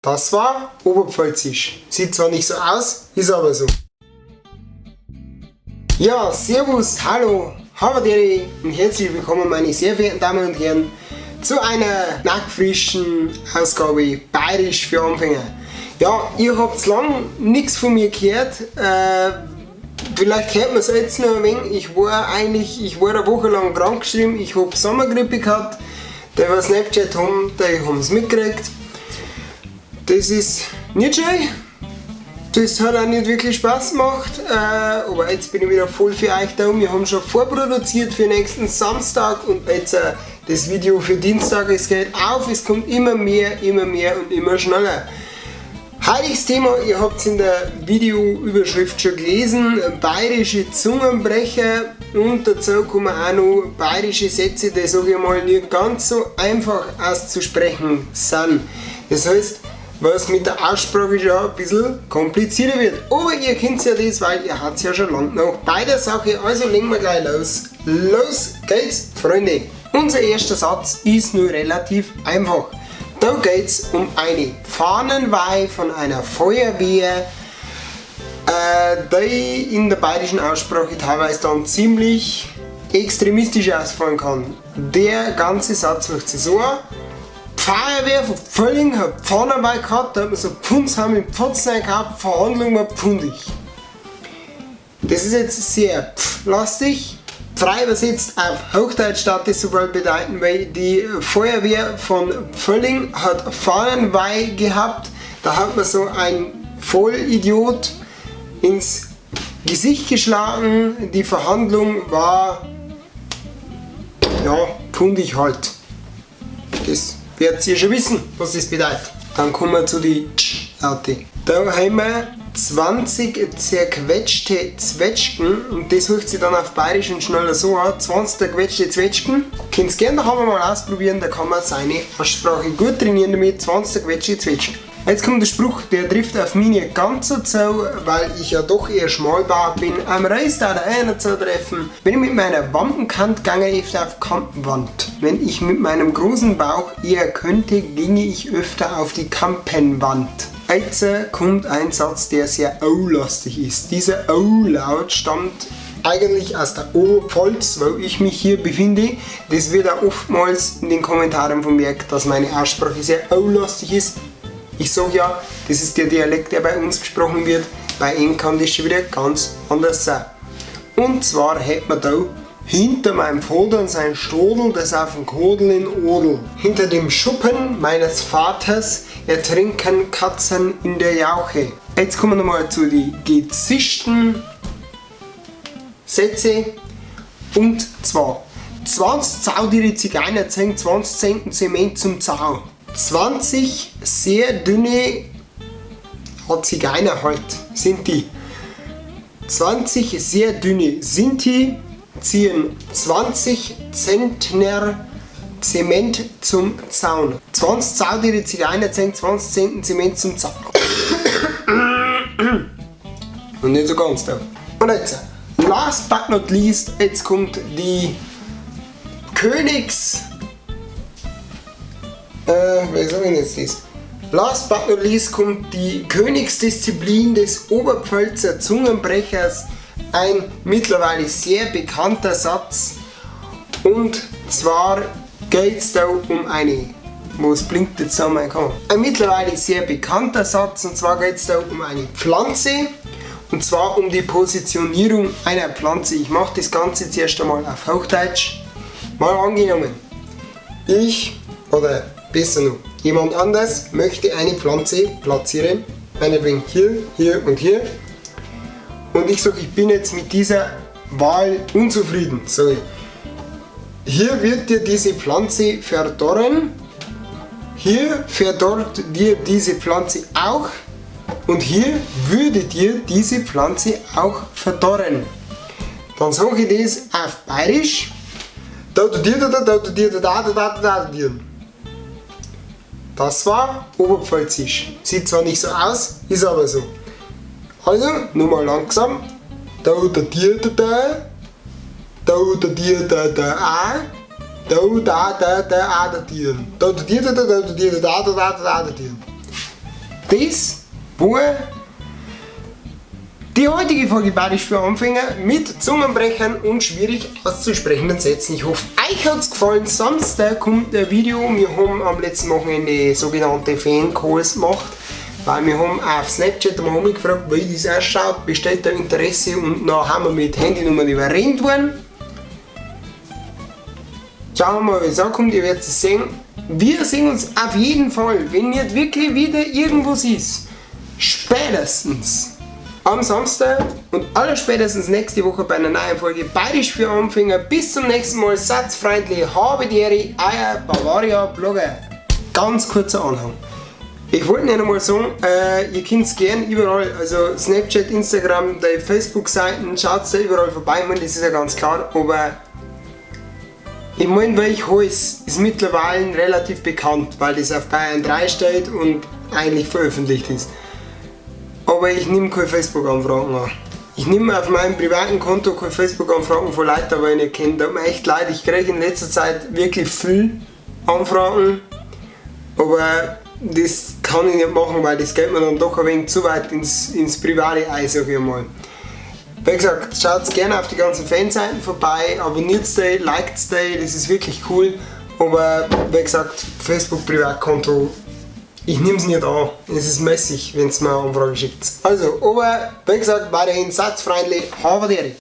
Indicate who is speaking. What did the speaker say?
Speaker 1: Das war Oberpfälzisch. Sieht zwar nicht so aus, ist aber so. Ja, servus, hallo, habadere und herzlich willkommen meine sehr verehrten Damen und Herren zu einer nackfrischen Ausgabe Bayerisch für Anfänger. Ja, ihr habt lang nichts von mir gehört. Vielleicht hört man es jetzt noch ein wenig. Ich war eine Woche lang krank geschrieben. Ich habe Sommergrippe gehabt. Die, die Snapchat haben, die haben es mitgekriegt. Das ist nicht schön. Das hat auch nicht wirklich Spaß gemacht. Aber jetzt bin ich wieder voll für euch da. Wir haben schon vorproduziert für nächsten Samstag und jetzt das Video für Dienstag. Es geht auf, es kommt immer mehr und immer schneller. Heutiges Thema, ihr habt es in der Videoüberschrift schon gelesen, bayerische Zungenbrecher und dazu kommen auch noch bayerische Sätze, die sage ich mal nicht ganz so einfach auszusprechen sind. Das heißt, was mit der Aussprache schon ein bisschen komplizierter wird. Aber ihr kennt ja das, weil ihr habt es ja schon lange noch bei der Sache, also legen wir gleich los. Los geht's, Freunde! Unser erster Satz ist nur relativ einfach. Da geht es um eine Fahnenweih von einer Feuerwehr, die in der bayerischen Aussprache teilweise dann ziemlich extremistisch ausfallen kann. Der ganze Satz hört sich so an: Die Feuerwehr von Völling hat Fahnenweih gehabt, da hat man so Pfundsheim mit Pfotzen gehabt, Verhandlung war pfundig. Das ist jetzt sehr lastig. Frei übersetzt auf Hochdeutsch statt das so bald bedeuten, weil die Feuerwehr von Völling hat Fahnenweih gehabt. Da hat man so ein Vollidiot ins Gesicht geschlagen. Die Verhandlung war, ja, pfundig halt. Das werdet ihr schon wissen, was das bedeutet. Dann kommen wir zu den Laute. Da haben wir 20 zerquetschte Zwetschgen und das hört sich dann auf Bayerisch und schneller so an. 20 zerquetschte Zwetschgen. Könnt ihr gerne daheim mal ausprobieren, da kann man seine Aussprache gut trainieren damit. 20 zerquetschte Zwetschgen. Jetzt kommt der Spruch, der trifft auf mich nicht ganz so zu, weil ich ja doch eher schmalbauer bin. Am Reis da einer zu treffen. Wenn ich mit meiner Wampenkant gange, öfter auf Kantenwand. Wenn ich mit meinem großen Bauch eher könnte, ginge ich öfter auf die Kampenwand. Jetzt kommt ein Satz, der sehr O-lastig ist. Dieser O-Laut stammt eigentlich aus der Oberpfalz, wo ich mich hier befinde. Das wird auch oftmals in den Kommentaren vermerkt, dass meine Aussprache sehr O-lastig ist. Ich sage ja, das ist der Dialekt, der bei uns gesprochen wird. Bei ihm kann das schon wieder ganz anders sein. Und zwar hat man da hinter meinem Vater sein Stodel, das auf dem Kodel in Odel. Hinter dem Schuppen meines Vaters ertrinken Katzen in der Jauche. Jetzt kommen wir nochmal zu den gezischten Sätze. Und zwar 20 Zaudire Zigeuner zeigen 20 Zenten Zement zum Zau. 20 sehr dünne Zigeuner halt sind die. 20 sehr dünne Sinti ziehen 20 Zentner Zement zum Zaun. 20 Zaudire Zigeuner ziehen 20 Zentner Zement zum Zaun. Und nicht so ganz da. Und jetzt, last but not least, jetzt kommt die wie sag ich jetzt das? Last but not least kommt die Königsdisziplin des Oberpfälzer Zungenbrechers, ein mittlerweile sehr bekannter Satz. Und zwar geht es da um eine, was blinkt jetzt an mein Kamera? Ein mittlerweile sehr bekannter Satz, und zwar geht es da um eine Pflanze, und zwar um die Positionierung einer Pflanze. Ich mache das Ganze zuerst einmal auf Hochdeutsch. Mal angenommen, ich oder besser noch, jemand anders möchte eine Pflanze platzieren, meinetwegen hier, hier und hier. Und ich sage, ich bin jetzt mit dieser Wahl unzufrieden. Sage ich, hier wird dir diese Pflanze verdorren, hier verdorrt dir diese Pflanze auch und hier würde dir diese Pflanze auch verdorren. Dann sage ich das auf Bayerisch. Das war Oberpfälzisch. Sieht zwar nicht so aus, ist aber so. Also, nochmal langsam. Da da dir da da. Da da dir da da a. Da da da da a da dir. Da da dir da da da dir da da da da da dir. das war die heutige Folge Badisch für Anfänger mit Zungenbrechern und schwierig auszusprechenden Sätzen. Ich hoffe, euch hat es gefallen. Samstag kommt ein Video. Wir haben am letzten Wochenende sogenannte Fan-Calls gemacht, weil wir haben auf Snapchat mal gefragt, wie das ausschaut, besteht da Interesse, und dann haben wir mit Handynummern überrennt worden. Schauen wir mal, wie es ankommt, ihr werdet es sehen. Wir sehen uns auf jeden Fall, wenn nicht wirklich wieder irgendwas ist, spätestens am Samstag und allerspätestens nächste Woche bei einer neuen Folge Badisch für Anfänger. Bis zum nächsten Mal, seid freundlich, habe die Ehre, euer Bavaria Blogger. Ganz kurzer Anhang. Ich wollte nicht einmal sagen, ihr könnt es gerne überall, also Snapchat, Instagram, die Facebook-Seiten, schaut da überall vorbei, ich meine, das ist ja ganz klar, aber ich meine, welches Haus ist mittlerweile relativ bekannt, weil das auf Bayern 3 steht und eigentlich veröffentlicht ist. Aber ich nehme keine Facebook-Anfragen an. Ich nehme auf meinem privaten Konto keine Facebook-Anfragen von Leuten, die ich nicht kenne. Tut mir echt leid, ich kriege in letzter Zeit wirklich viel Anfragen, aber das kann ich nicht machen, weil das geht mir dann doch ein wenig zu weit ins Private ein, sag ich mal. Wie gesagt, schaut gerne auf die ganzen Fanseiten vorbei, abonniert die, liked die, das ist wirklich cool. Aber wie gesagt, Facebook Privatkonto, ich nehme es nicht an. Es ist mäßig, wenn es mir eine Anfrage schickt. Also, aber wie gesagt, weiterhin seid freundlich, habe die Ehre.